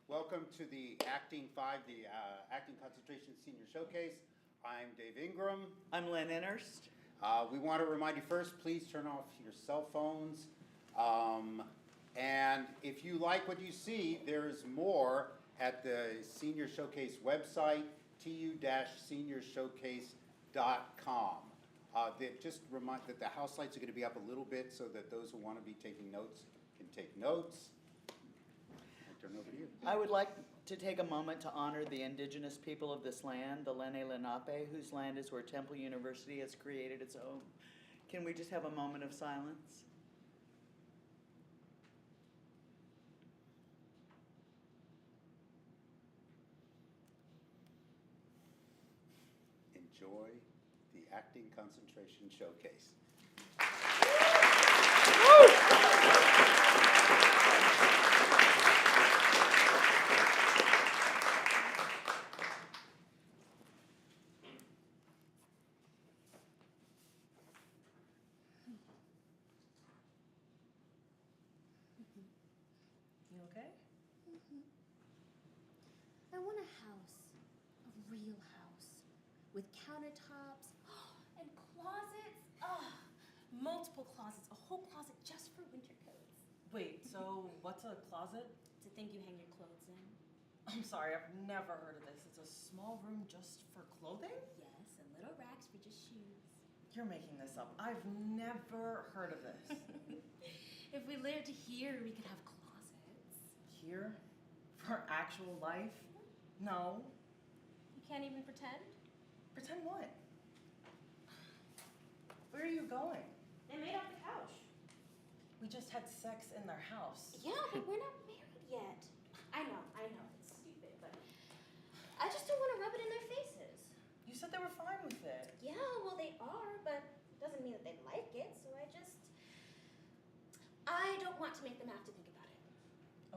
Welcome to the Acting 5, the Acting Concentration Senior Showcase. I'm Dave Ingram. I'm Lynn Innerst. We want to remind you first, please turn off your cell phones. And if you like what you see, there's more at the Senior Showcase website, tu-seniorshowcase.com. Just remind that the house lights are going to be up a little bit so that those who want to be taking notes can take notes. I'll turn over to you. I would like to take a moment to honor the indigenous people of this land, the Lenni Lenape, whose land is where Temple University has created its own. Can we just have a moment of silence? Enjoy the Acting Concentration Showcase. You okay? I want a house, a real house, with countertops and closets. Multiple closets, a whole closet just for winter coats. Wait, so what's a closet? It's a thing you hang your clothes in. I'm sorry, I've never heard of this. It's a small room just for clothing? Yes, and little racks for just shoes. You're making this up. I've never heard of this. If we lived here, we could have closets. Here? For actual life? No. You can't even pretend? Pretend what? Where are you going? They made off the couch. We just had sex in their house. Yeah, but we're not married yet. I know, it's stupid, but I just don't want to rub it in their faces. You said they were fine with it. Yeah, well, they are, but it doesn't mean that they like it, so I don't want to make them have to think about it.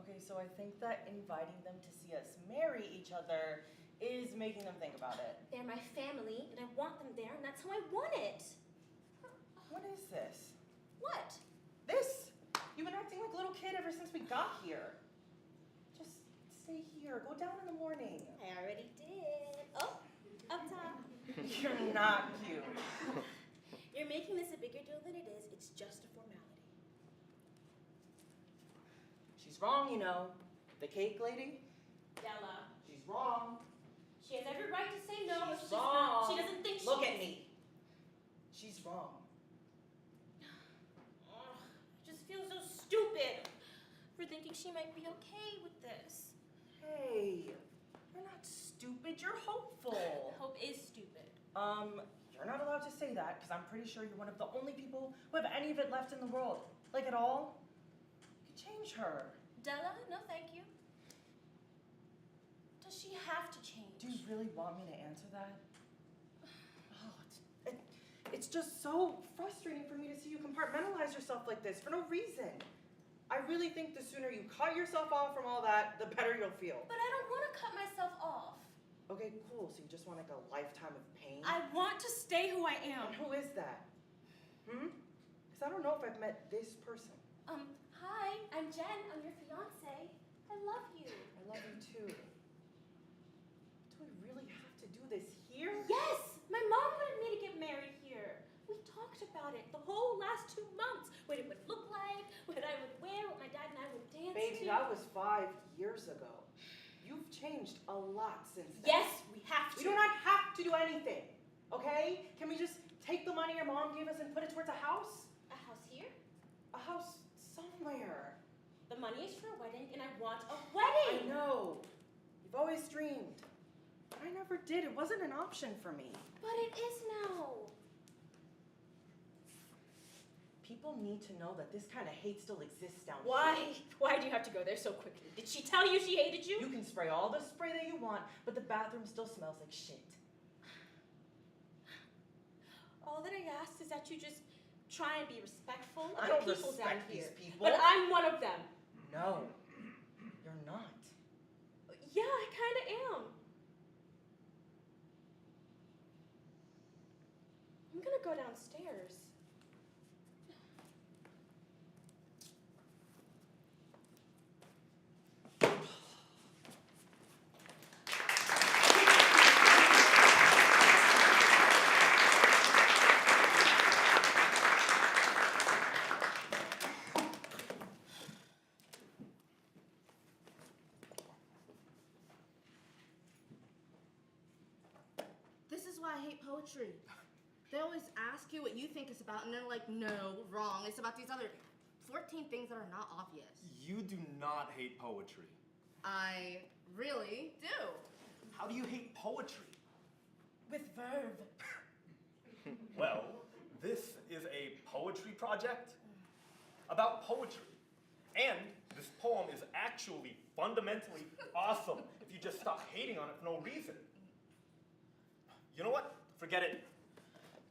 Okay, so I think that inviting them to see us marry each other is making them think about it. They're my family, and I want them there, and that's how I want it. What is this? What? This? You've been acting like a little kid ever since we got here. Just stay here. Go down in the morning. I already did. Oh, up top. You're not cute. You're making this a bigger deal than it is. It's just a formality. She's wrong, you know. The cake lady? Della. She's wrong. She has every right to say no if She's she's wrong. not. She doesn't think she Look is. at me. She's wrong. Ugh, I just feel so stupid for thinking she might be okay with this. Hey, you're not stupid. You're hopeful. Hope is stupid. You're not allowed to say that because I'm pretty sure you're one of the only people who have any of it left in the world. Like at all. You could change her. Della, no thank you. Does she have to change? Do you really want me to answer that? Oh, it's just so frustrating for me to see you compartmentalize yourself like this for no reason. I really think the sooner you cut yourself off from all that, the better you'll feel. But I don't want to cut myself off. Okay, cool. So you just want like a lifetime of pain? I want to stay who I am. And who is that? Because I don't know if I've met this person. Hi, I'm Jen. I'm your fiance. I love you. I love you too. Do we really have to do this here? Yes! My mom wanted me to get married here. We talked about it the whole last 2 months. What it would look like, what I would wear, what my dad and I would dance Baby, to. that was 5 years ago. You've changed a lot since then. Yes, we have to. We do not have to do anything, okay? Can we just take the money your mom gave us and put it towards a house? A house here? A house somewhere. The money is for a wedding, and I want a I wedding. know. You've always dreamed. But I never did. It wasn't an option for me. But it is now. People need to know that this kind of hate still exists down Why? here. Why do you have to go there so quickly? Did she tell you she hated you? You can spray all the spray that you want, but the bathroom still smells like shit. All that I ask is that you just try and be respectful of I the don't people down respect here. these people. But I'm one of them. No, you're not. Yeah, I kind of am. I'm gonna go downstairs. I hate poetry. They always ask you what you think it's about, and they're like, no, wrong. It's about these other 14 things that are not obvious. You do not hate poetry. I really do. How do you hate poetry? With verve. Well, this is a poetry project about poetry. And this poem is actually fundamentally awesome if you just stop hating on it for no reason. You know what? Forget it.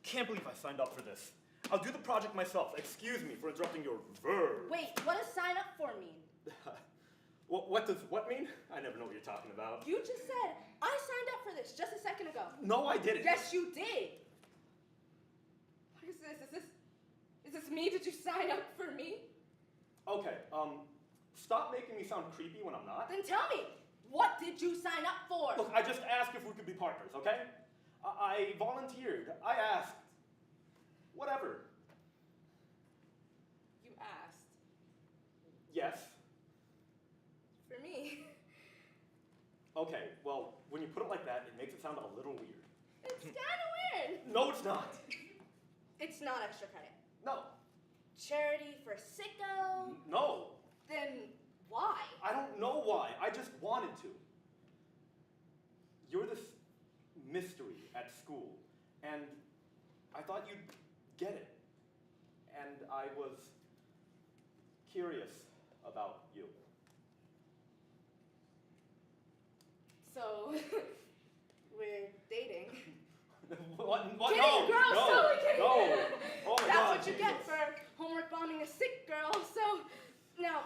Can't believe I signed up for this. I'll do the project myself. Excuse me for interrupting your verb. Wait, what does sign up for mean? What does what mean? I never know what you're talking about. You just said, I signed up for this just a second ago. No, I didn't. Yes, you did. What is this? Is this me? Did you sign up for me? Okay, stop making me sound creepy when I'm not. Then tell me, what did you sign up for? Look, I just asked if we could be partners, okay? I volunteered. I asked. Whatever. You asked. Yes. For me. Okay, well, when you put it like that, it makes it sound a little weird. It's kind of weird. No, it's not. It's not extra credit. No. Charity for sicko? No. Then why? I don't know why. I just wanted to. You're this mystery at school, and I thought you'd get it. And I was curious about you. So, we're dating. What? Kidding, No, girl, no, totally kidding. no. Oh my That's God, what you get Jesus. for homework bombing a sick girl. So, now,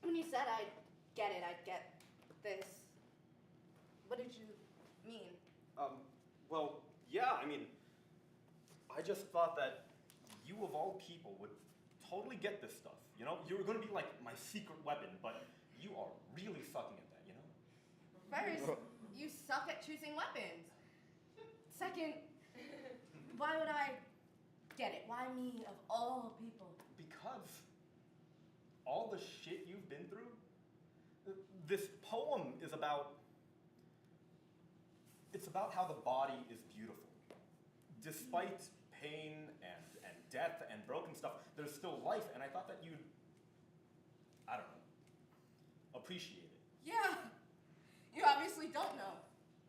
when you said I'd get it, I'd get this, what did you mean? Well, yeah, I mean, I just thought that you of all people would totally get this stuff, you know? You were gonna be like my secret weapon, but you are really sucking at that, you know? First, you suck at choosing weapons. Second, why would I get it? Why me of all people? Because all the shit you've been through, this poem is about, it's about how the body is beautiful. Despite pain and death and broken stuff, there's still life, and I thought that you'd, I don't know, appreciate it. Yeah, you obviously don't know.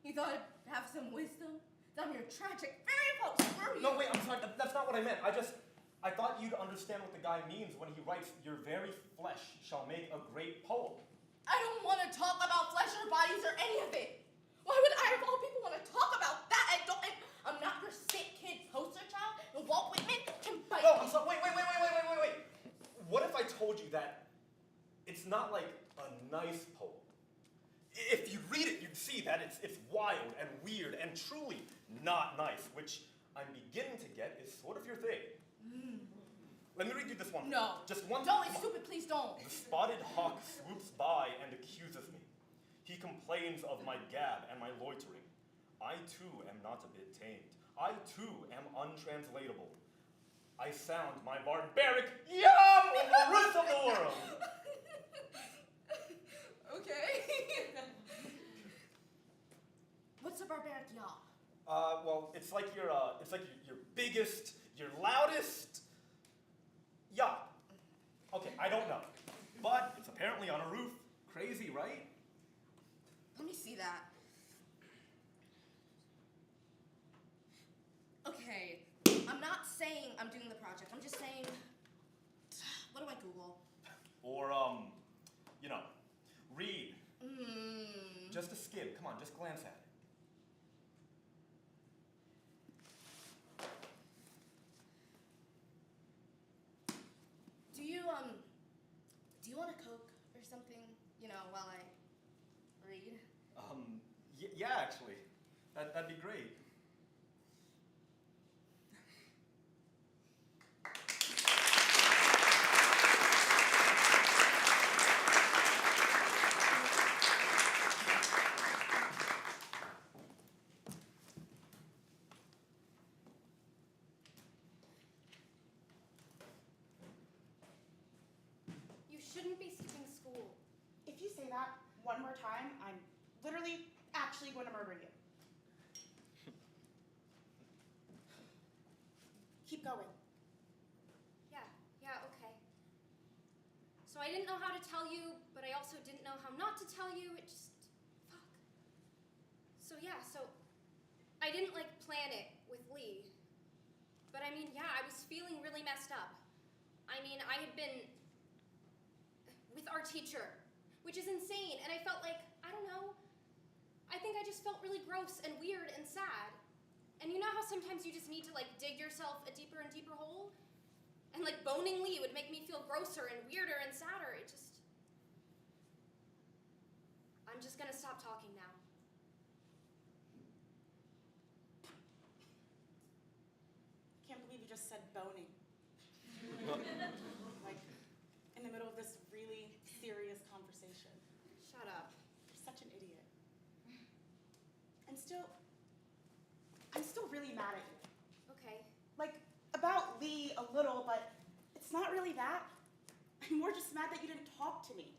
You thought I'd have some wisdom? I'm your tragic fairy post. Screw you. No, wait, I'm sorry, that's not what I meant. I thought you'd understand what the guy means when he writes, your very flesh shall make a great poem. I don't want to talk about flesh or bodies or any of it. Why would I, of all people, want to talk about that? I'm not your sick kid poster child, and Walt Whitman can bite No, me. I'm sorry, wait. What if I told you that it's not like a nice poem? If you read it, you'd see that it's wild and weird and truly not nice, which I'm beginning to get is sort of your thing. Let me read you this one. No. Just one. Don't, it's stupid, please don't. The spotted hawk swoops by and accuses me. He complains of my gab and my loitering. I too am not a bit tamed. I too am untranslatable. I sound my barbaric yum in the roots of the world. Okay. What's a barbaric yaw? Well, it's like your biggest, your loudest yacht. Okay, I don't know, but it's apparently on a roof. Crazy, right? Let me see that. Okay, I'm not saying I'm doing the project. I'm just saying, what do I Google? Or read. Just a skim. Come on, just glance at it. Do you want a Coke or something, while I read? Yeah, actually. That'd be great. You shouldn't be skipping school. If you say that one more time, I'm literally actually going to murder you. keep going. Yeah, okay. So I didn't know how to tell you, but I also didn't know how not to tell you. It just, fuck. So I didn't like plan it with Lee. But I mean, yeah, I was feeling really messed up. I mean, I had been with our teacher, which is insane, and I felt like, I don't know, I think I just felt really gross and weird and sad. And you know how sometimes you just need to like dig yourself a deeper and deeper hole? And like boning Lee would make me feel grosser and weirder and sadder. I'm just gonna stop talking now. Can't believe you just said boning. Like, in the middle of this really serious conversation. Shut up. You're such an idiot. I'm still really mad at you. Okay. Like, about Lee a little, but it's not really that. I'm more just mad that you didn't talk to me.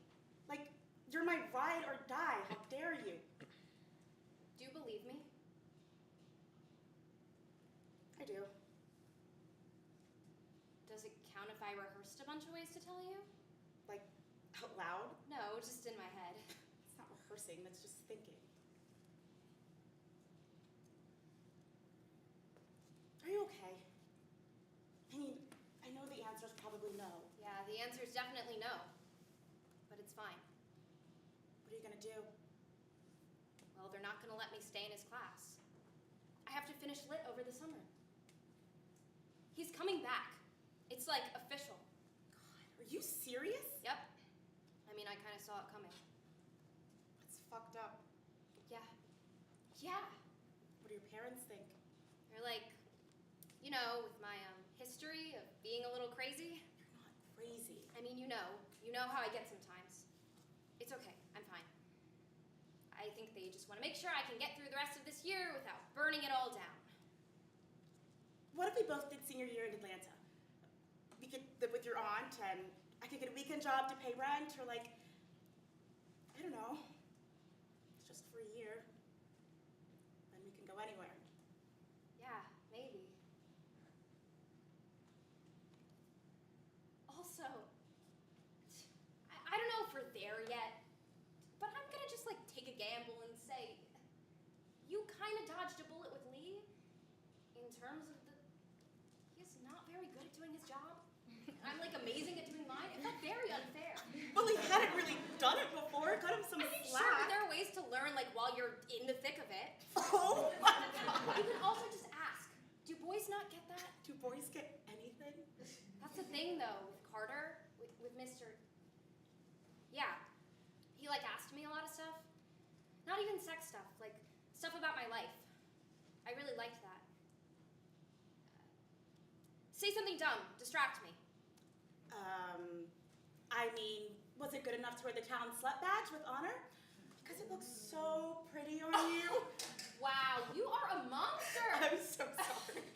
Like, you're my ride or die. How dare you? Do you believe me? I do. Does it count if I rehearsed a bunch of ways to tell you? Like, out loud? No, just in my head. It's not rehearsing, that's just thinking. Are you okay? I mean, I know the answer's probably no. Yeah, the answer is definitely no. But it's fine. What are you gonna do? Well, they're not gonna let me stay in his class. I have to finish lit over the summer. He's coming back. It's like official. Are you serious? Yep. I mean, I kind of saw it coming. That's fucked up. Yeah. Yeah. What do your parents think? They're like, you know, with my history of being a little crazy. You're not crazy. I mean, you know how I get sometimes. It's okay, I'm fine. I think they just want to make sure I can get through the rest of this year without burning it all down. What if we both did senior year in Atlanta? We could live with your aunt, and I could get a weekend job to pay rent, or like, I don't know, just for a year. Then we can go anywhere. Yeah, maybe. Also, I don't know if we're there yet, but I'm gonna just like take a gamble and say, you kind of dodged a bullet with Lee in terms of he's not very good at doing his job. I'm like amazing at doing mine. It felt very unfair. Well, he hadn't really done it before. Cut him some I mean, slack. sure, but there are ways to learn like while you're in the thick of it. Oh my God. You can also just ask, do boys not get that? Do boys get anything? That's the thing though, with Carter, with Mr. Yeah, he like asked me a lot of stuff. Not even sex stuff, like stuff about my life. I really liked that. Say something dumb, distract me. I mean, was it good enough to wear the town slut badge with honor? Because it looks so pretty on you. Wow, you are a monster! I'm so sorry.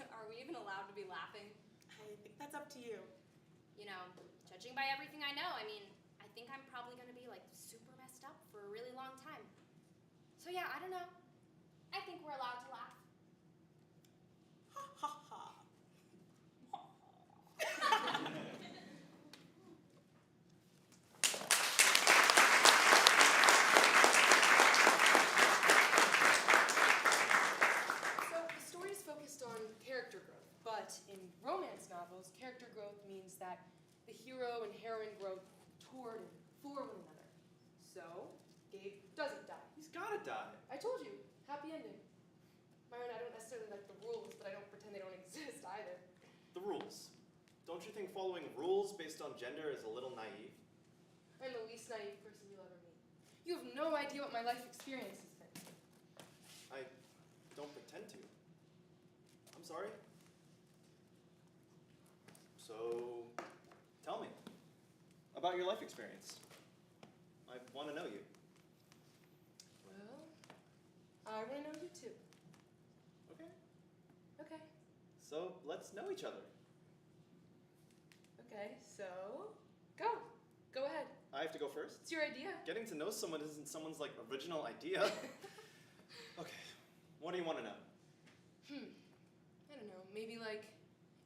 Are we even allowed to be laughing? I think that's up to you. You know, judging by everything I know, I mean, I think I'm probably gonna be like super messed up for a really long time. So yeah, I don't know. I think we're allowed to laugh. Ha ha ha. So the story is focused on character growth, but in romance novels, character growth means that the hero and heroine grow toward and for one another. So, Gabe doesn't die. He's gotta die. I told you, happy ending. Myron, I don't necessarily like the rules, but I don't pretend they don't exist either. The rules. Don't you think following rules based on gender is a little naive? I'm the least naive person you'll ever meet. You have no idea what my life experience has been. I don't pretend to. I'm sorry. So, tell me about your life experience. I want to know you. Well, I want to know you too. Okay. Okay. So, let's know each other. Okay, so go. Go ahead. I have to go first? It's your idea. Getting to know someone isn't someone's, like, original idea. Okay. What do you want to know? I I don't know, maybe like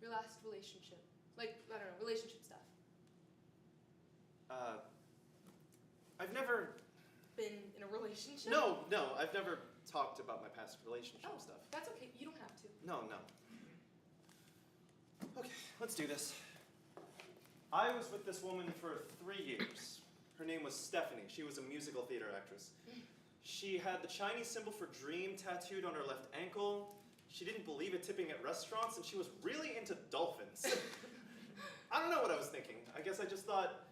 your last relationship. Like, I don't know, relationship stuff. I've never... Been in a relationship? No, I've never talked about my past relationship Oh, stuff. that's okay. You don't have to. No. Okay, let's do this. I was with this woman for 3 years. Her name was Stephanie. She was a musical theater actress. She had the Chinese symbol for dream tattooed on her left ankle. She didn't believe in tipping at restaurants, and she was really into dolphins. I don't know what I was thinking. I guess I just thought,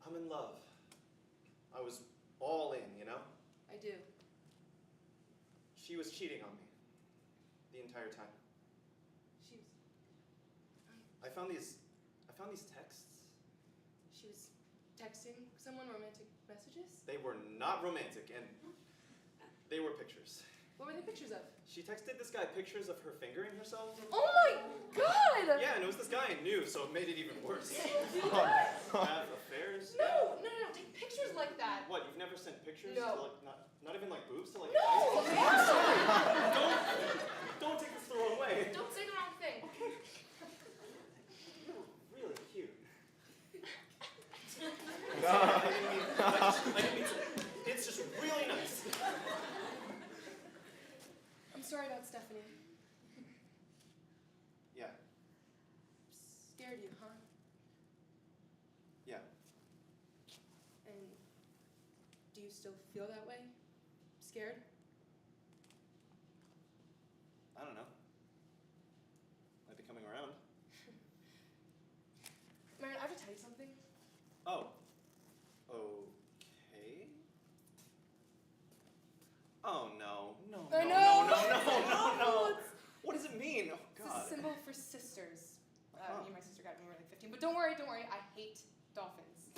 I'm in love. I was all in, you know? I do. She was cheating on me the entire time. She was... I found these texts. She was texting someone romantic messages? They were not romantic, and they were pictures. What were they pictures of? She texted this guy pictures of her fingering herself. Oh my god! Yeah, and it was this guy I knew, so it made it even worse. Have affairs? No, take pictures like that. What, you've never sent pictures No. to like, not even like boobs to like No! a guy? I'm sorry! Don't take this the wrong way. Don't say the wrong thing. You were really cute. I didn't mean to. It's just really nice. I'm sorry about Stephanie. Yeah, Scared you, huh? yeah. And do you still feel that way? Scared? I don't know. Might be coming around. Marin, I have to tell you something. Oh. Okay. Oh no. No. I No. know. No. What does it mean? Oh It's God. a symbol for sisters. Huh. Me and my sister got it when we were like 15. But don't worry, I hate dolphins.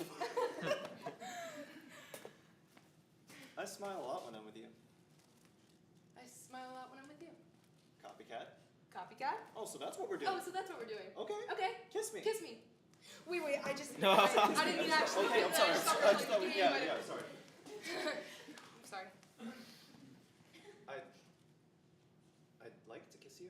I smile a lot when I'm with you. I smile a lot when I'm with you. Copycat. Copycat? Oh, so that's what we're doing. Oh, so that's what we're doing. Okay. Okay. Kiss me. Kiss me. Wait, I just... No. I didn't mean to actually... Okay, I'm sorry. I just thought I like, just thought we- giving you yeah, my- yeah, sorry. I'm sorry. I'd like to kiss you.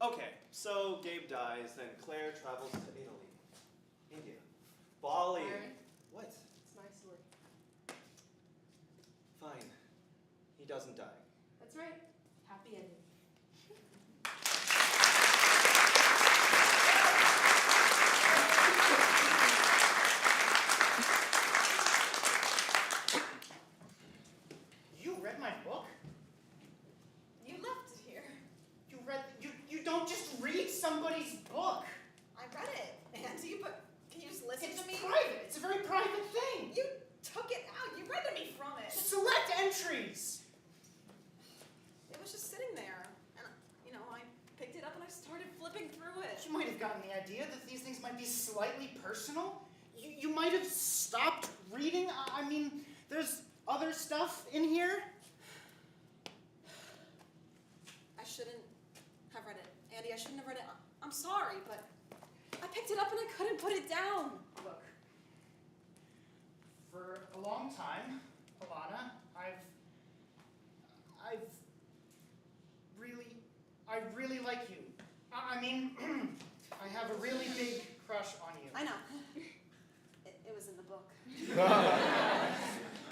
Okay, so Gabe dies, then Claire travels to Italy, India, Bali. Aaron? What? It's my story. Fine. He doesn't die. That's right. Happy ending. You read my book? You left it here. You don't just read somebody's book. I read it, Andy, but can you just listen It's to me? private. It's a very private thing. You took it out. You read me from it. Select entries. It was just sitting there, and I picked it up and I started flipping through it. You might have gotten the idea that these things might be slightly personal. You might have stopped reading. I mean, there's other stuff in here. I shouldn't have read it, Andy. I shouldn't have read it. I'm sorry, but I picked it up and I couldn't put it down. Look, for a long time, Alana, I really like you. I mean, I have a really big crush on you. I know. It was in the book.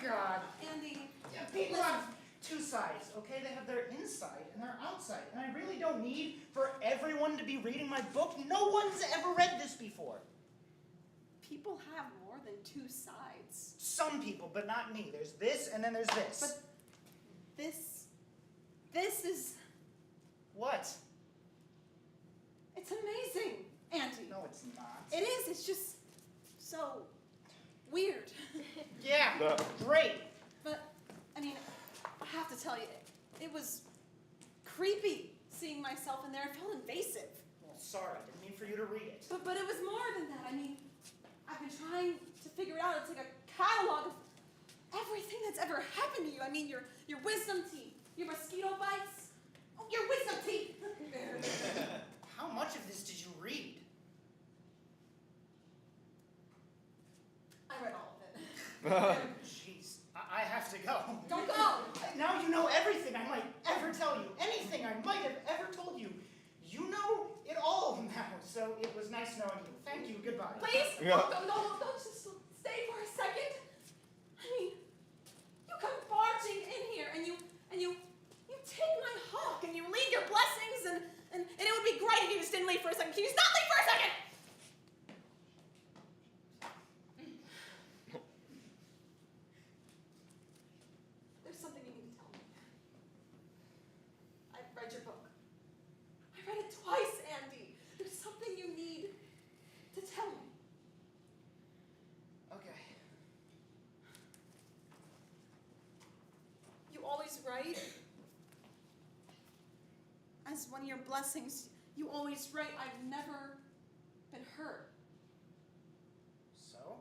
God. Andy. People have two sides, okay? They have their inside and their outside. And I really don't need for everyone to be reading my book. No one's ever read this before. People have more than two sides. Some people, but not me. There's this and then there's this. But this is... What? It's amazing, Andy. No, it's not. It is. It's just so weird. Yeah, great. But, I mean, I have to tell you, it was creepy seeing myself in there. It felt invasive. Well, sorry, I didn't mean for you to read it. But it was more than that. I mean, I've been trying to figure it out. It's like a catalog of everything that's ever happened to you. I mean, your wisdom teeth, your mosquito bites, your wisdom teeth. How much of this did you read? Jeez, I have to go. Don't go! Now you know everything I might ever tell you. Anything I might have ever told you. You know it all now, so it was nice knowing you. Thank you, goodbye. Please! No, just stay for a second. I mean, you come barging in here and you take my hawk and you leave your blessings and it would be great if you just didn't leave for a second. Can you just not leave for a second? There's something you need to tell me. I've read your book. I read it twice, Andy. There's something you need to tell me. Okay. You always write? As one of your blessings, you always write, I've never been hurt. So?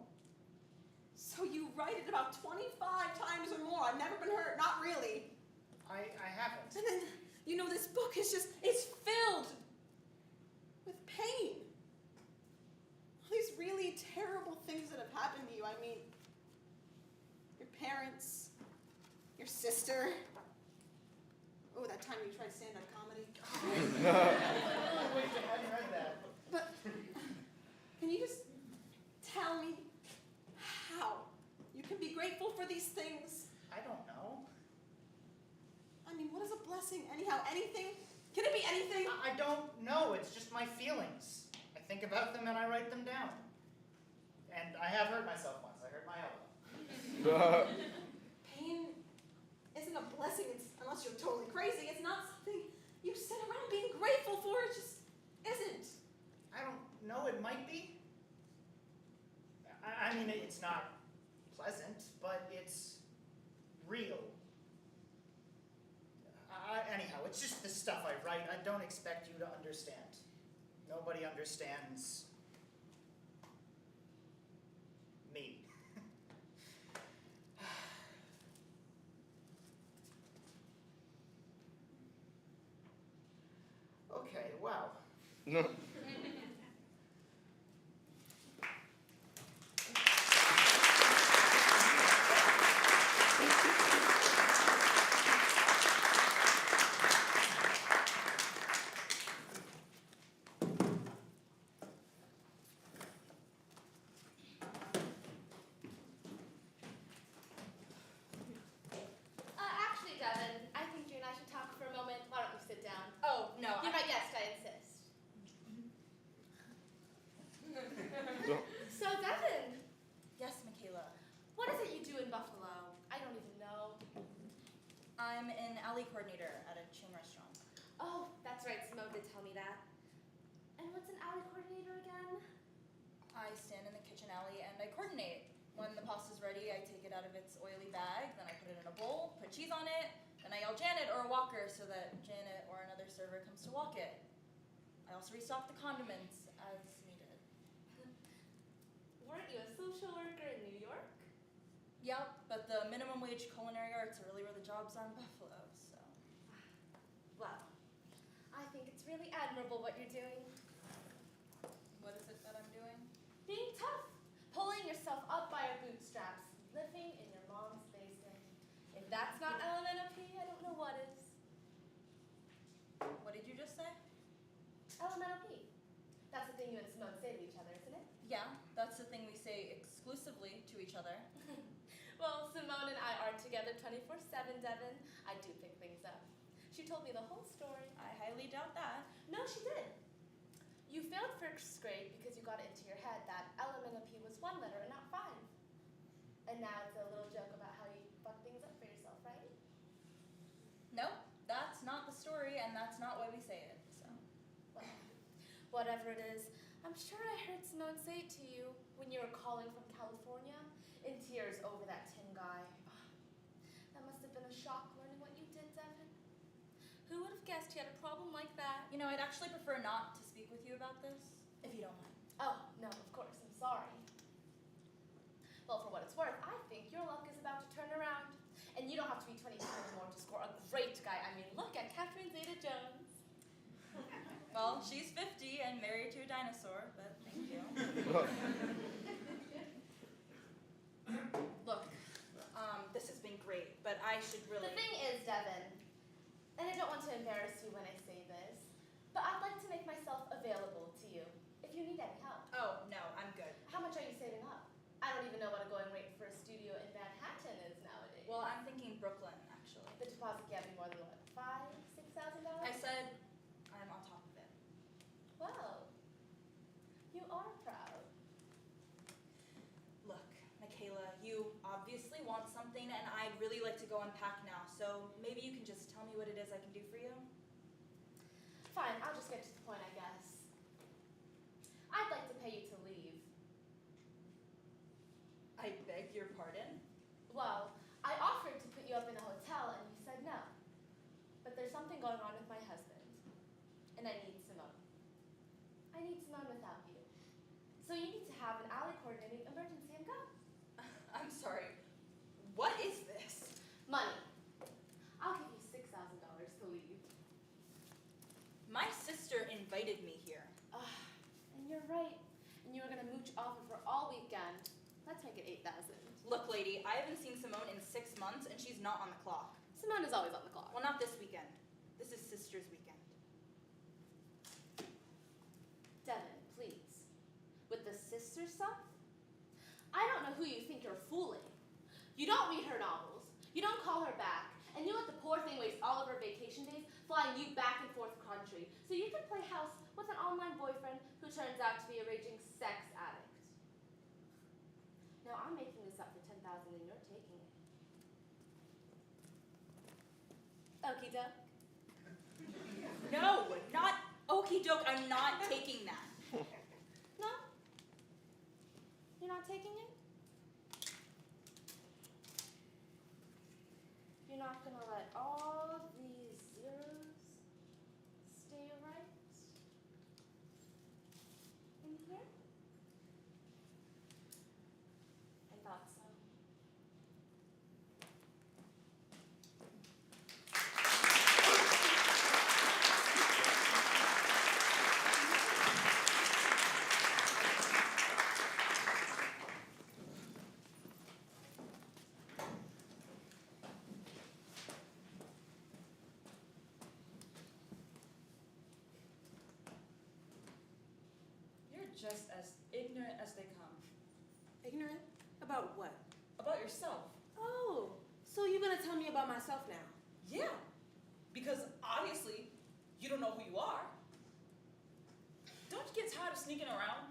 So you write it about 25 times or more. I've never been hurt, not really. I haven't. And then, you know, this book is it's filled with pain. All these really terrible things that have happened to you. I mean, your parents, your sister. Oh, that time you tried stand-up comedy. Wait, I hadn't read that. But can you just tell me how you can be grateful for these things? I don't know. I mean, what is a blessing anyhow? Anything? Can it be anything? I don't know. It's just my feelings. I think about them and I write them down. And I have hurt myself once. I hurt my elbow. Pain isn't a blessing unless you're totally crazy. It's not something you sit around being grateful for. It just isn't. I don't know. It might be. I mean, it's not pleasant, but it's real. Anyhow, it's just the stuff I write. I don't expect you to understand. Nobody understands me. Okay, wow. Actually, Devin, I think you and I should talk for a moment. Why don't you sit down? Oh, no. You're my guest, I insist. So, Devin, Yes, Michaela. what is it you do in Buffalo? I don't even know. I'm an alley coordinator at a chain restaurant. Oh, that's right, Simone did tell me that. And what's an alley coordinator again? I stand in the kitchen alley and I coordinate. When the pasta's ready, I take it out of its oily bag, then I put it in a bowl, put cheese on it, then I yell Janet or a walker so that Janet or another server comes to walk it. I also restock the condiments as needed. Weren't you a social worker in New York? Yep, but the minimum wage culinary arts are really where the jobs are in Buffalo, so. Well, I think it's really admirable what you're doing. What is it that I'm doing? Being tough. Pulling yourself up by your bootstraps. Living in your mom's basement. If that's not LMNOP, I don't know what is. What did you just say? LMNOP. That's the thing you and Simone say to each other, isn't it? Yeah, that's the thing we say exclusively to each other. Well, Simone and I are together 24/7, Devin. I do pick things up. She told me the whole story. I highly doubt that. No, she did. You failed first grade because you got it into your head that LMNOP was one letter and not five. And now it's a little joke about how you fuck things up for yourself, right? No, that's not the story, and that's not why we say it, so. Well, whatever it is, I'm sure I heard Simone say it to you when you were calling from California in tears over that tin guy. That must have been a shock learning what you did, Devin. Who would have guessed he had a problem like that? You know, I'd actually prefer not to speak with you about this, if you don't mind. Oh, no, of course, I'm sorry. Well, for what it's worth, I think your luck is about to turn around. And you don't have to be 22 anymore to score a great guy. I mean, look at Catherine Zeta-Jones. Well, she's 50 and married to a dinosaur, but thank you. Look, I should really... The thing is, Devin, and I don't want to embarrass you when I say this, but I'd like to make myself available to you if you need any help. Oh, no, I'm good. How much are you saving up? I don't even know what a going rate for a studio in Manhattan is nowadays. Well, I'm thinking Brooklyn, actually. The deposit can't be more than what, $5,000-$6,000? I said I'm on top of it. Well, you are proud. Look, Michaela, you obviously want something, and I'd really like to go unpack now, so maybe you can just tell me what it is I can do for you? Fine, I'll just get to the point, I guess. I'd like to pay you to leave. I beg your pardon? Well, I offered to put you up in a hotel, and you said no. But there's something going on with my husband, and I need Simone. I need Simone without you. So you need to have an alley coordinating emergency and go. I'm sorry. What is this? Money. I'll give you $6,000 to leave. My sister invited me here. And you're right. And you were gonna mooch off of her all weekend. Let's make it 8,000. Look, lady, I haven't seen Simone in 6 months, and she's not on the clock. Simone is always on the clock. Well, not this weekend. This is sister's weekend. Devin, please. With the sister stuff? I don't know who you think you're fooling. You don't read her novels. You don't call her back. And you let the poor thing waste all of her vacation days flying you back and forth country so you can play house with an online boyfriend who turns out to be a raging sex addict. Now, I'm making this up for $10,000 and you're taking it. Okie doke. No, not okie doke. I'm not taking that. No? You're not taking it? You're not gonna let all these zeros stay right in here? I thought so. You're just as ignorant as they come. Ignorant? About what? About yourself. Oh, so you're gonna tell me about myself now? Yeah, because obviously you don't know who you are. Don't you get tired of sneaking around?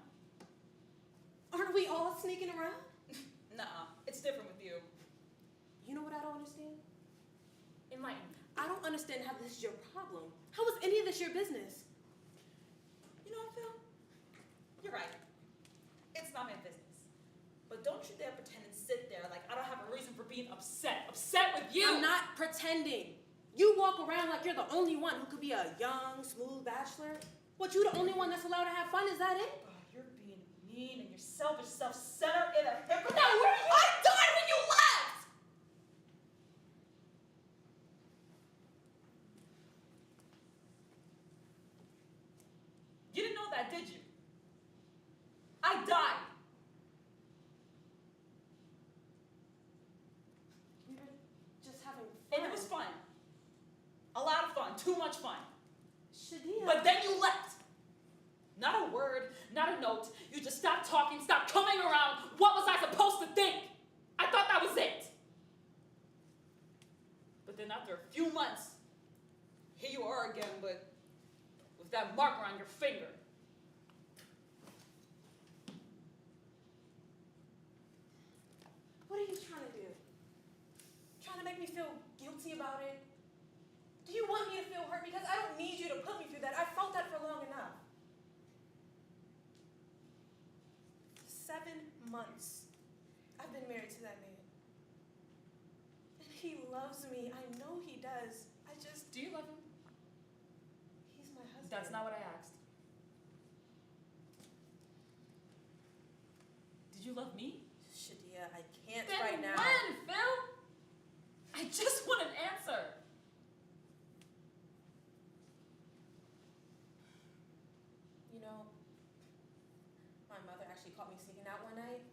Aren't we all sneaking around? Nuh-uh, it's different with you. You know what I don't understand? Enlighten me. I don't understand how this is your problem. How is any of this your business? You know what, Phil? You're right. It's not my business. But don't you dare pretend and sit there like I don't have a reason for being upset. Upset with you! I'm not pretending. You walk around like you're the only one who could be a young, smooth bachelor. What, you the only one that's allowed to have fun? Is that it? Oh, you're being mean and you're selfish, self-centered, and a hypocrite. Now, where are you? I died when you left! You didn't know that, did you? I died. We were just having fun. And it was fun. A lot of fun. Too much fun. Shadia. But then you left. Not a word, not a note. You just stopped talking, stopped coming around. What was I supposed to think? I thought that was it. But then after a few months, here you are again, but with that marker on your finger. What are you trying to do? Trying to make me feel guilty about it? Do you want me to feel hurt? Because I don't need you to put me through that. I felt that for long enough. 7 months I've been married to that man. And he loves me. I know he does. I just... Do you love him? He's my husband. That's not what I asked. Did you love me? Shadia, I can't Then right now. when, Phil? I just want an answer. You know, my mother actually caught me sneaking out one night.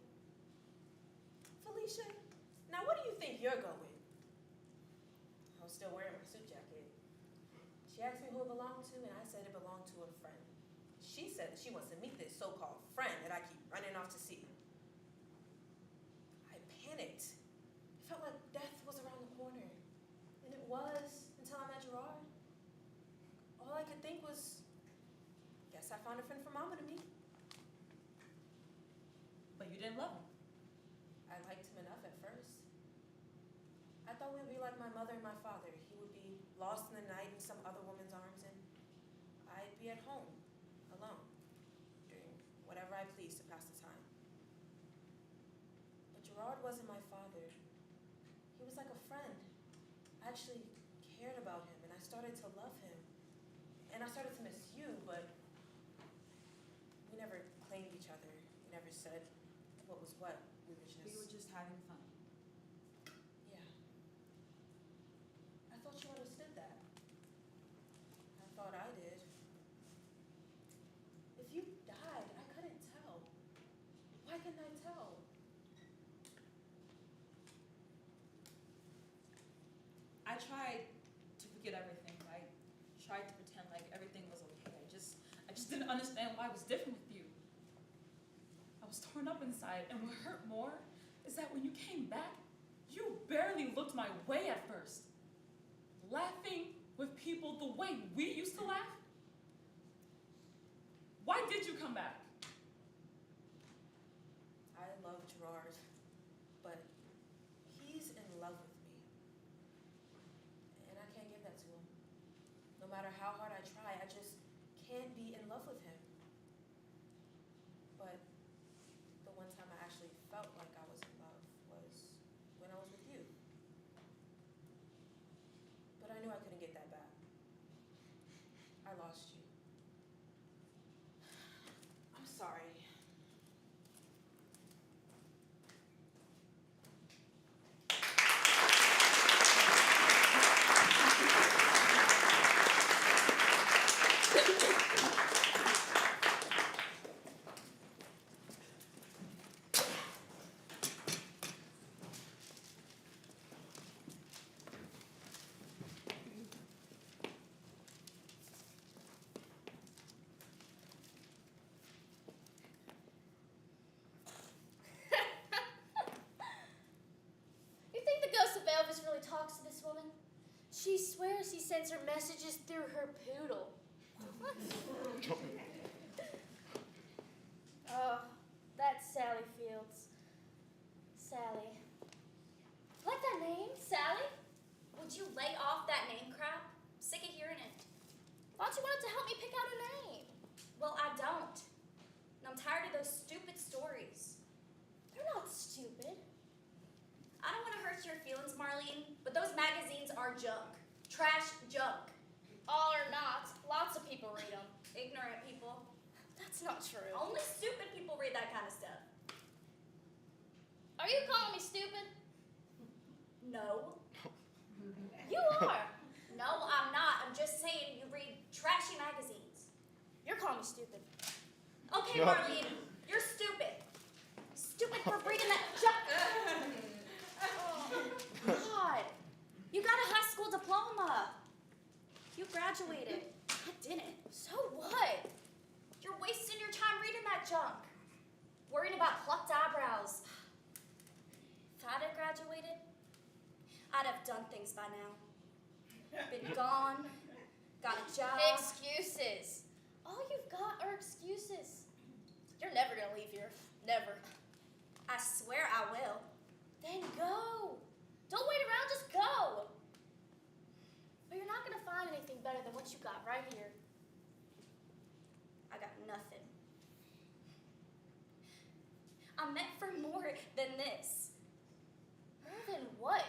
Felicia, now what do you think you're going? asked me who it belonged to, and I said it belonged to a friend. She said that she wants to meet this so-called friend that I keep running off to see. I panicked. It felt like death was around the corner. And it was until I met Gerard. All I could think was, guess I found a friend for Mama to meet. But you didn't love him. I liked him enough at first. I thought we would be like my mother and my father. He would be lost in the night in some other woman's arms, and I'd be at home, alone, doing whatever I pleased to pass the time. But Gerard wasn't my father. He was like a friend. I actually cared about him, and I started to love him. And I started to miss you, but we never claimed each other. We never said what was what. We were just having fun. yeah. I thought you understood that. I thought I did. If you died, I couldn't tell. Why couldn't I tell? I tried to forget everything. I tried to pretend like everything was okay. I just didn't understand why I was different with you. I was torn up inside, and what hurt more is that when you came back, you barely looked my way at first. Laughing with people the way we used to laugh? Why did you come back? I love Gerard, but he's in love with me. And I can't give that to him. No matter how hard I try, I just can't be in love with him. But the one time I actually felt like I was in love was when I was with you. But I knew I couldn't get that back. I lost you. I'm sorry. You think the ghost of Elvis really talks to this woman? She swears he sends her messages through her poodle. Oh, that's Sally Fields. Sally. Like that name, Sally? Would you lay off that name crap? Sick of hearing it. Why don't you want to help me pick out a name? Well, I don't. And I'm tired of those stupid stories. They're not stupid. I don't want to hurt your feelings, Marlene, but those magazines are junk. Trash junk. All or not. Lots of people read them. Ignorant people. That's not true. Only stupid people read that kind of stuff. Are you calling me stupid? No. You are. No, I'm not. I'm just saying you read trashy magazines. You're calling me stupid. Okay, Marlene, you're stupid. Stupid for reading that junk. Oh, God. You got a high school diploma. You graduated. I didn't. So what? You're wasting your time reading that junk. Worrying about plucked eyebrows. If I'd have graduated, I'd have done things by now. Been gone, got a job. Excuses. All you've got are excuses. You're never gonna leave here. Never. I swear I will. Then go. Don't wait around, just go. But you're not gonna find anything better than what you got right here. I got nothing. I'm meant for more than this. More than what?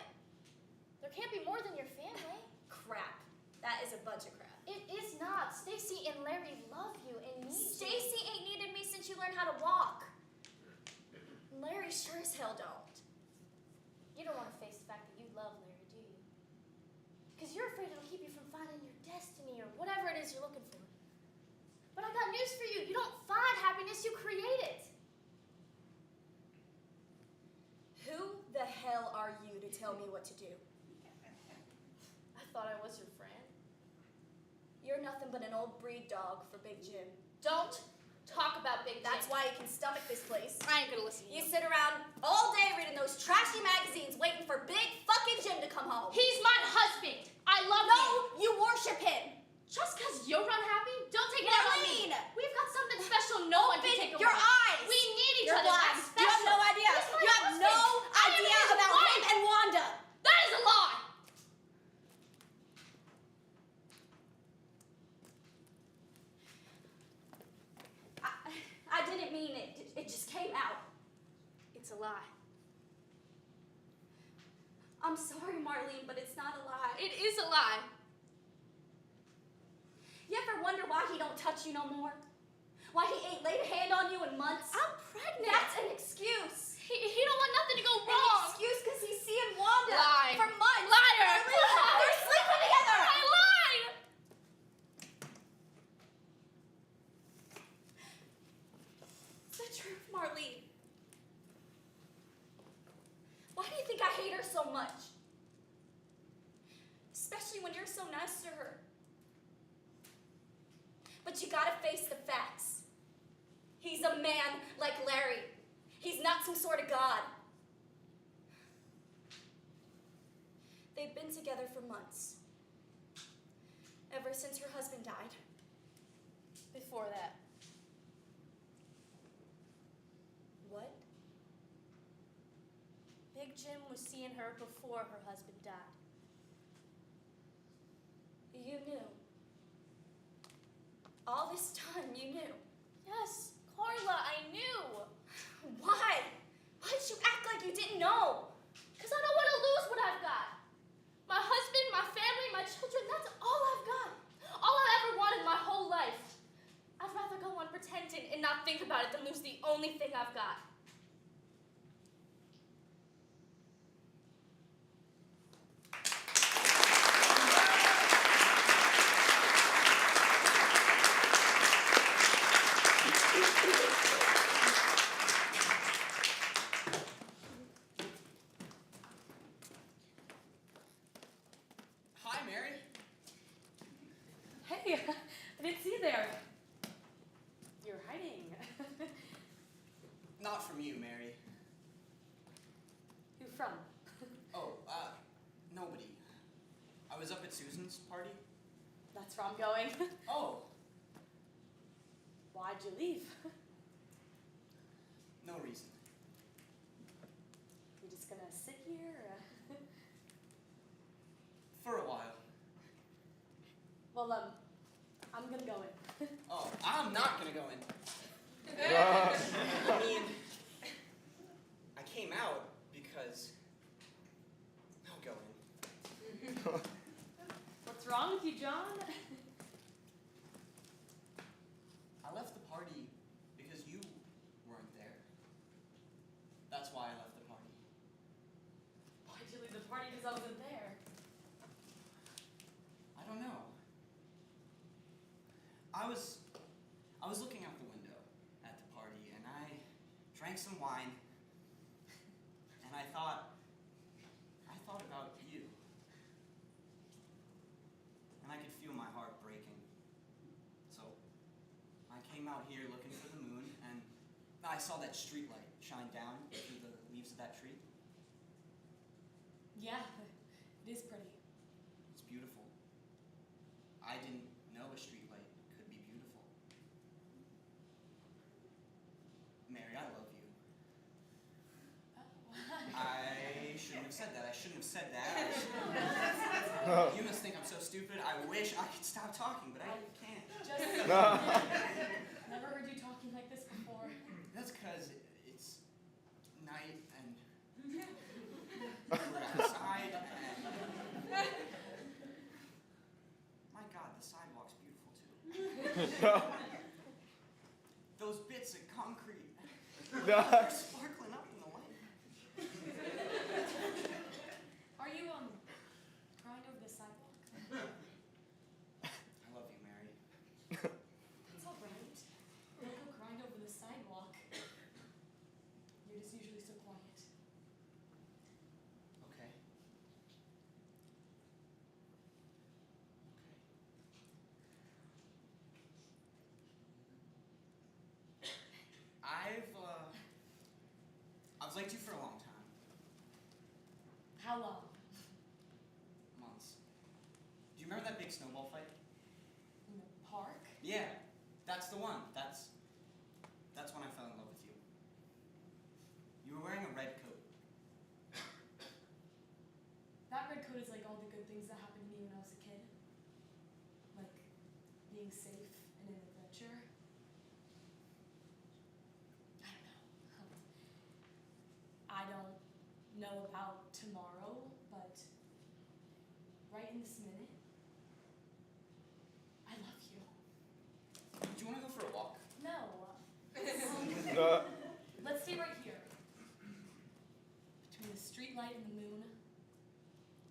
There can't be more than your family. Crap. That is a bunch of crap. It is not. Stacy and Larry love you and need you. Stacy ain't needed me since you learned how to walk. Larry sure as hell don't. You don't want to face the fact that you love Larry, do you? Because you're afraid it'll keep you from finding your destiny or whatever it is you're looking for. But I got news for you. You don't find happiness, you create it. Who the hell are you to tell me what to do? I thought I was your friend. You're nothing but an old breed dog for Big Jim. Don't talk about Big Jim. That's why you can stomach this place. I ain't gonna listen to You you. sit around all day reading those trashy magazines waiting for Big fucking Jim to come home. He's my husband. I love No, him. you worship him. Just because you're unhappy, don't take it out on me. Marlene! We've got something special no one can Open take away. your eyes. We need each You're other. blind. That's You have special. no idea. He's my You have husband. no I am idea his about wife. him and Wanda. That is a lie. I didn't mean it. It just came out. It's a lie. I'm sorry, Marlene, but it's not a lie. It is a lie. You ever wonder why he don't touch you no more? Why he ain't laid a hand on you in months? I'm pregnant. That's an excuse. He don't want nothing to go An wrong. excuse because he's seeing Wanda Lie. for months. Liar. Marlene, they're sleeping together. I lied. It's the truth, Marlene. Why do you think I hate her so much? Especially when you're so nice to her. But you gotta face the facts. He's a man like Larry. He's not some sort of god. They've been together for months. Ever since her husband died. Before that. What? Big Jim was seeing her before her husband died. You knew. All this time you knew. Yes, Carla, I knew. Why? Why did you act like you didn't know? Because I don't want to lose what I've got. My husband, my family, my children, that's all I've got. All I've ever wanted my whole life. I'd rather go on pretending and not think about it than lose the only thing I've got. Hi, Mary. Hey, I didn't see you there. You're hiding. Not from you, Mary. Who from? Oh, nobody. I was up at Susan's party. That's where I'm going. Oh, Why'd you leave? no reason. You just gonna sit here? For a while. Well, I'm gonna go in. Oh, I'm not gonna go in. I mean, I came out because I'll go in. What's wrong with you, John? I left the party because you weren't there. That's why I left the party. Why'd you leave the party because I wasn't there? I don't know. I was looking out the window at the party and I drank some wine and I thought about you. And I could feel my heart breaking. So I came out here looking for the moon and I saw that street light shine down through the leaves of that tree. Yeah, it is pretty. It's beautiful. I didn't know a street light could be beautiful. Mary, I love you. I shouldn't have said that. I shouldn't have said that. You must think I'm so stupid. I wish I could stop talking, but I can't. Just never heard you talking like this before. That's because it's night and we're outside and... My God, the sidewalk's beautiful too. Those bits of concrete are sparkling up in the light. Are you, crying over the sidewalk? I love you, Mary. That's all right. Don't go crying over the sidewalk. You're just usually so quiet. Okay. Okay. snowball fight? In the park? Yeah, that's the one. That's when I fell in love with you. You were wearing a red coat. That red coat is like all the good things that happened to me when I was a kid. Like being safe and an adventure. I don't know about tomorrow, but right in this minute, I love you. Do you want to go for a walk? No. Let's stay right here. Between the street light and the moon,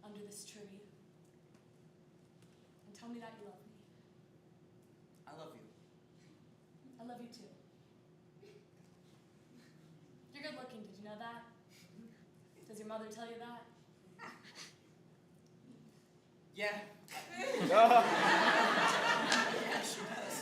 under this tree. And tell me that you love me. I love you. I love you too. You're good looking, did you know that? Does your mother tell you that? Yeah. Yeah, she does.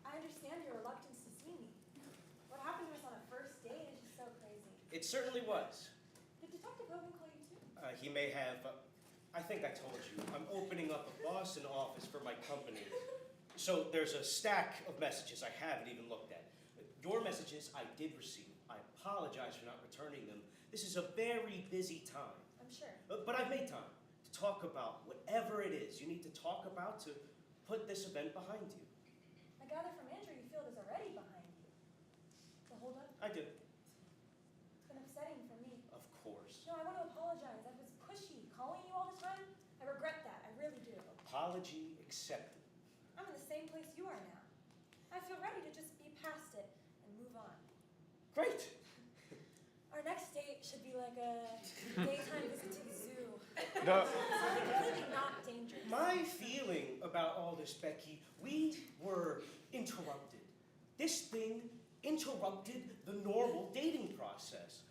I understand your reluctance to see me. What happened to us on a first date is just so crazy. It certainly was. Did Detective Hogan call you too? He may have. I think I told you. I'm opening up a Boston office for my company. So there's a stack of messages I haven't even looked at. Your messages I did receive. I apologize for not returning them. This is a very busy time. I'm sure. But I've made time to talk about whatever it is you need to talk about to put this event behind you. I gather from Andrew you feel it is already behind you. The holdup? I do. It's been upsetting for me. Of course. No, I want to apologize. I was pushy, calling you all the time. I regret that. I really do. Apology accepted. I'm in the same place you are now. I feel ready to just be past it and move on. Great. Our next date should be like a daytime visit to the zoo. No. Something completely not dangerous. My feeling about all this, Becky, we were interrupted. This thing interrupted the normal dating process.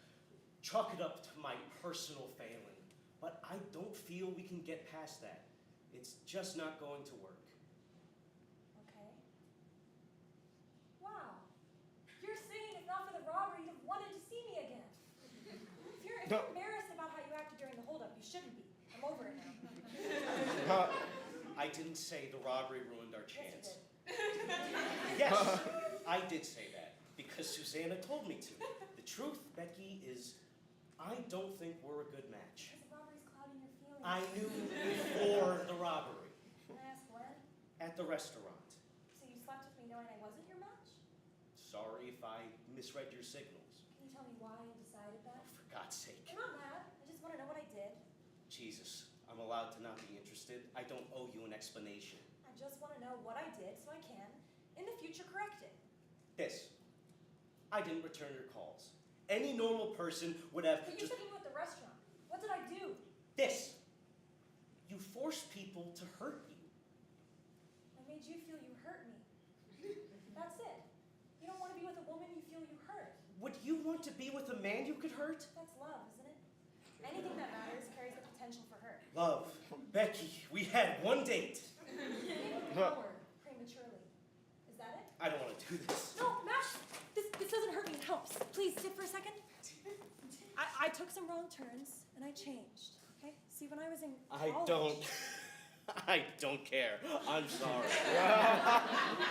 Chalk it up to my personal failing. But I don't feel we can get past that. It's just not going to work. Okay. Wow. You're saying if not for the robbery, you'd have wanted to see me again. If you're embarrassed about how you acted during the holdup, you shouldn't be. I'm over it now. I didn't say the robbery ruined our chance. Yes, you did. Yes, I did say that because Susanna told me to. The truth, Becky, is I don't think we're a good match. Because the robbery's clouding your feelings. I knew before the robbery Can I ask when? at the restaurant. So you slept with me knowing I wasn't your match? Sorry if I misread your signals. Can you tell me why you decided that? For God's sake. I'm not mad. I just want to know what I did. Jesus, I'm allowed to not be interested. I don't owe you an explanation. I just want to know what I did so I can, in the future, correct it. This. I didn't return your calls. Any normal person would have But you just... said you were at the restaurant. What did I do? This. You forced people to hurt you. I made you feel you hurt me. That's it. You don't want to be with a woman you feel you hurt. Would you want to be with a man you could hurt? That's love, isn't it? Anything that matters carries the potential for hurt. Love. Becky, we had one date. You gave up power prematurely. Is that it? I don't want to do this. No, Max! This doesn't hurt me, it helps. Please, sit for a second. I took some wrong turns, and I changed, okay? See, when I was in college... I don't care. I'm sorry.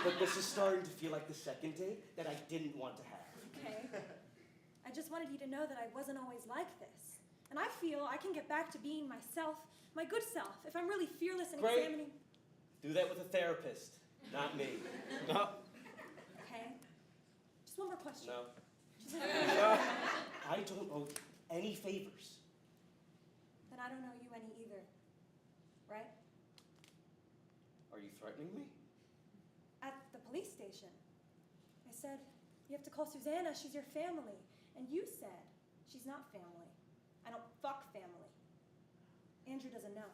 But this is starting to feel like the second date that I didn't want to have. Okay. I just wanted you to know that I wasn't always like this. And I feel I can get back to being myself, my good self, if I'm really fearless and Great. examining... Do that with a therapist, not me. No. Okay. Just one more question. No. Just I don't owe any favors. Then I don't owe you any either. Right? Are you threatening me? At the police station. I said, you have to call Susanna, she's your family. And you said, she's not family. I don't fuck family. Andrew doesn't know.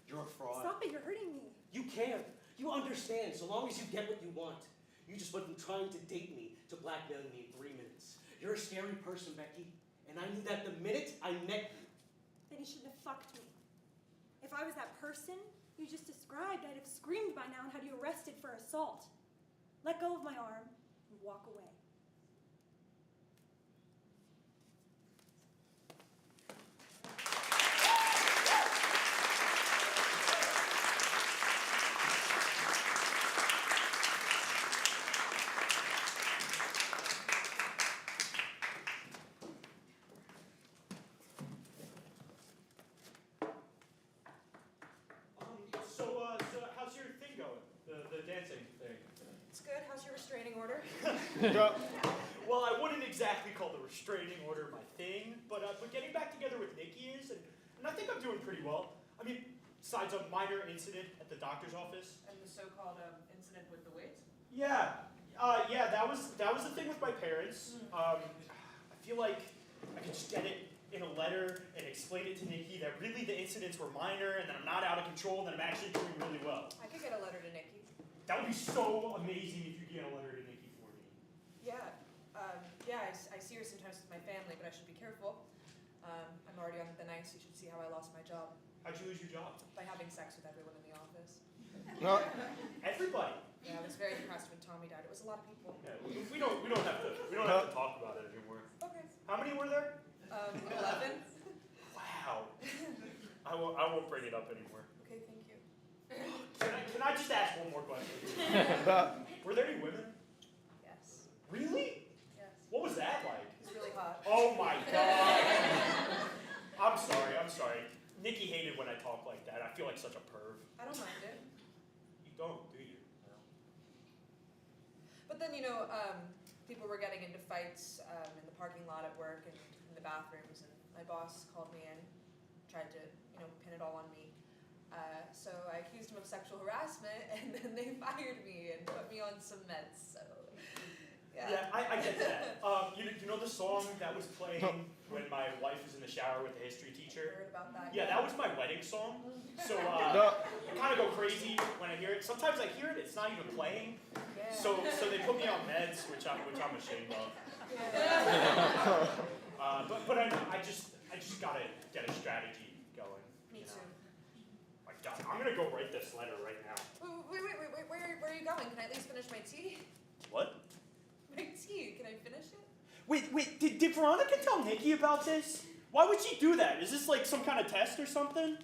You're a fraud. Stop it, you're hurting me. You can. You understand, so long as you get what you want. You just wasn't trying to date me to blackmailing me in 3 minutes. You're a scary person, Becky, and I knew that the minute I met you. Then he shouldn't have fucked me. If I was that person you just described, I'd have screamed by now and had you arrested for assault. Let go of my arm and walk away. So how's your thing going? The dancing thing? It's good. How's your restraining order? Well, I wouldn't exactly call the restraining order my thing, but getting back together with Nikki is, and I think I'm doing pretty well. I mean, besides a minor incident at the doctor's office. And the so-called incident with the weights? Yeah, that was the thing with my parents. I feel like I could just get it in a letter and explain it to Nikki that really the incidents were minor and that I'm not out of control and that I'm actually doing really well. I could get a letter to Nikki. That would be so amazing if you get a letter to Nikki for me. Yeah. I see her sometimes with my family, but I should be careful. I'm already on the nice. You should see how I lost my job. How'd you lose your job? By having sex with everyone in the office. Everybody. Yeah, I was very depressed when Tommy died. It was a lot of people. Yeah, we don't have to talk about it anymore. Okay. How many were there? 11. Wow. I won't bring it up anymore. Okay, thank you. Can I just ask one more question? Were there any women? Yes. Really? Yes. What was that like? He's really hot. Oh my god. I'm sorry. Nikki hated when I talk like that. I feel like such a perv. I don't mind it. You don't, do you? No. But then, people were getting into fights in the parking lot at work and in the bathrooms, and my boss called me in, tried to, pin it all on me. So I accused him of sexual harassment, and then they fired me and put me on some meds, so, Yeah, I get that. You know the song that was playing when my wife was in the shower with the history teacher? I heard about that. Yeah, that was my wedding song. So I kind of go crazy when I hear it. Sometimes I hear it, it's not even playing. Yeah. So they put me on meds, which I'm ashamed of. Yeah. But I just gotta get a strategy going. Me too. My God, I'm gonna go write this letter right now. Wait, where are you going? Can I at least finish my tea? What? My tea, can I finish it? Wait, did Veronica tell Nikki about this? Why would she do that? Is this like some kind of test or something?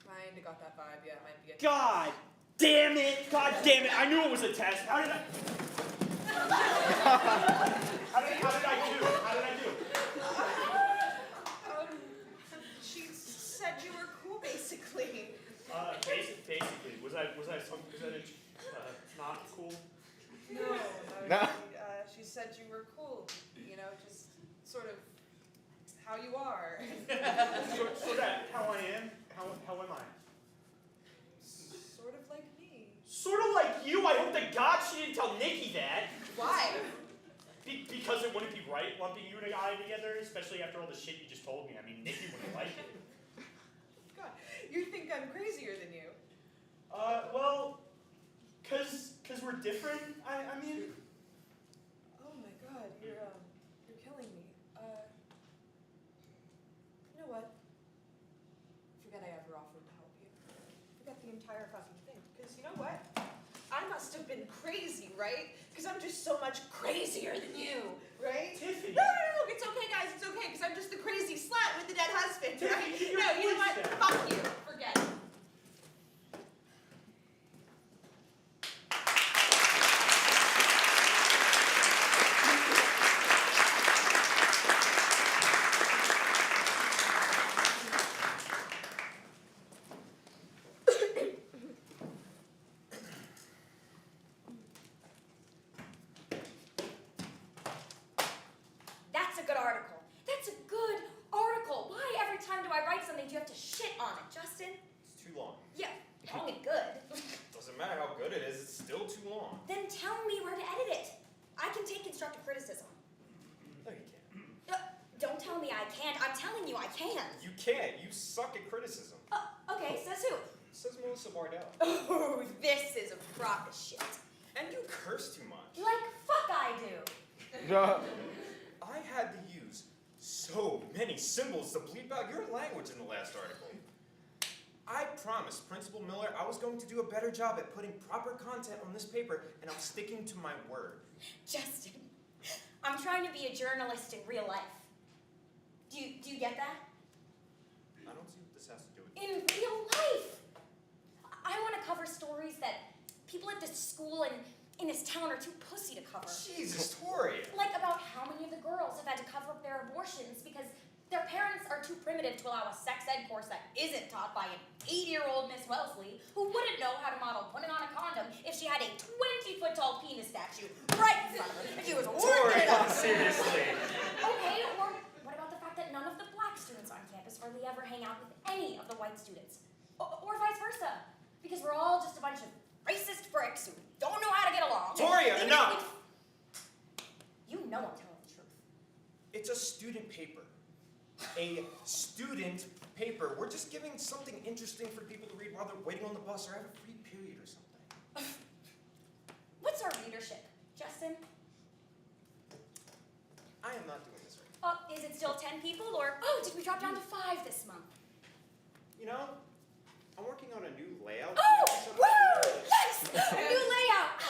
Kinda got that vibe, yeah, it might be a God damn it! I knew it was a test. How did I do? She said you were cool, basically. Basically, was I some percentage not cool? No. She said you were cool. Just sort of how you are. So that how I am? How am I? Sort of like me. Sort of like you? I hope to God she didn't tell Nikki that. Why? Because it wouldn't be right lumping you and I together, especially after all the shit you just told me. I mean, Nikki wouldn't like it. God, you think I'm crazier than you? Well, cause we're different. I mean. Oh my God, you're killing me. You know what? Forget I ever offered to help you. Forget the entire fucking thing. Because you know what? I must have been crazy, right? Because I'm just so much crazier than you, right? Tiffany. No, it's okay, guys, it's okay. Because I'm just the crazy slut with the dead husband, right? Tiffany, No, you know what? then. Fuck you. Forget it. That's a good article. That's a good article. Why every time do I write something do you have to shit on it, Justin? It's too long. Yeah, only good. Doesn't matter how good it is, it's still too long. Then tell me where to edit it. I can take constructive criticism. No, you can't. Don't tell me I can't. I'm telling you I can. You can't. You suck at criticism. Okay, says who? Says Melissa Bardell. Oh, this is a crock of shit. And you curse too much. Like fuck I do. I had to use so many symbols to bleep out your language in the last article. I promised Principal Miller I was going to do a better job at putting proper content on this paper, and I'm sticking to my word. Justin, I'm trying to be a journalist in real life. Do you get that? I don't see what this has to do with In real life! I want to cover stories that people at this school and in this town are too pussy to cover. Jesus, Tori! Like about how many of the girls have had to cover up their abortions because their parents are too primitive to allow a sex ed course that isn't taught by an 80-year-old Miss Wellesley who wouldn't know how to model putting on a condom if she had a 20-foot-tall penis statue right in front of her and she was working it up. Seriously. Okay, or what about the fact that none of the black students on campus hardly ever hang out with any of the white students? Or vice versa. Because we're all just a bunch of racist pricks who don't know how to get along. Toria, enough! You know I'm telling the truth. It's a student paper. A student paper. We're just giving something interesting for people to read while they're waiting on the bus or have a free period or something. What's our readership, Justin? I am not doing this right now. Is it still 10 people, or did we drop down to 5 this month? You know, I'm working on a new layout. Oh, woo! Yes! A new layout!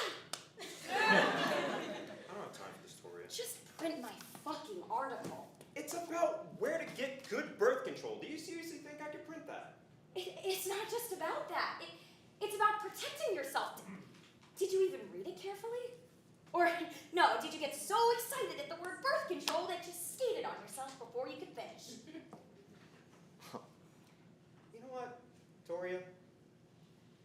I don't have time for this, Toria. Just print my fucking article. It's about where to get good birth control. Do you seriously think I could print that? It's not just about that. It's about protecting yourself. Did you even read it carefully? Or, no, did you get so excited at the word birth control that you skated on yourself before you could finish? You know what, Toria?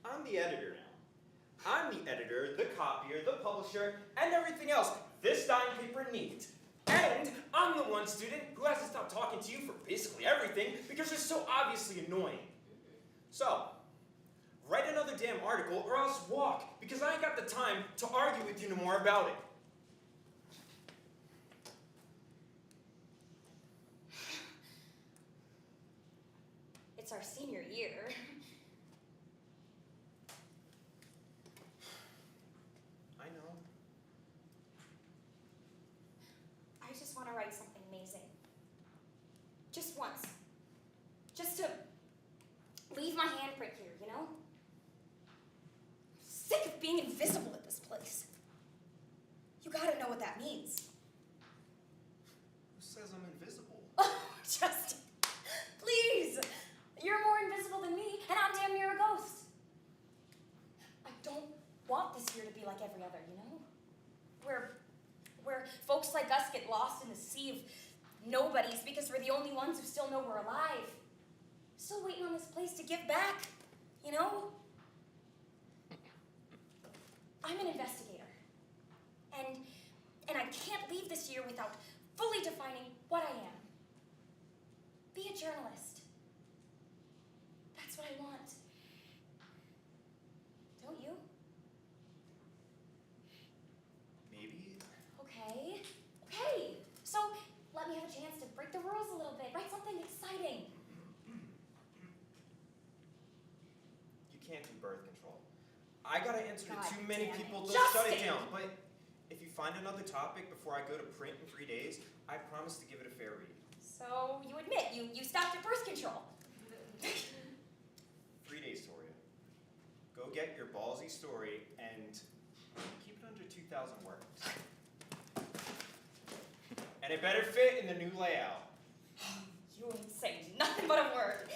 I'm the editor now. I'm the editor, the copier, the publisher, and everything else this dime paper needs. And I'm the one student who has to stop talking to you for basically everything because you're so obviously annoying. So, write another damn article or else walk, because I ain't got the time to argue with you no more about it. It's our senior year. I know. I just want to write something amazing. Just once. Just to leave my handprint here, you know? I'm sick of being invisible at this place. You gotta know what that means. Who says I'm invisible? Oh, Justin, please. You're more invisible than me, and I'm damn near a ghost. I don't want this year to be like every other, you know? Where folks like us get lost in the sea of nobodies because we're the only ones who still know we're alive. Still waiting on this place to give back, you know? I'm an investigator. And I can't leave this year without fully defining what I am. Be a journalist. That's what I want. Don't you? Maybe. Okay. So let me have a chance to break the rules a little bit. Write something exciting. You can't do birth control. I gotta answer God to too many damn it. people. They'll shut it Justin! down. But if you find another topic before I go to print in 3 days, I promise to give it a fair read. So you admit you stopped at birth control. 3 days, Toria. Go get your ballsy story and keep it under 2,000 words. And it better fit in the new layout. You ain't saying nothing but a word.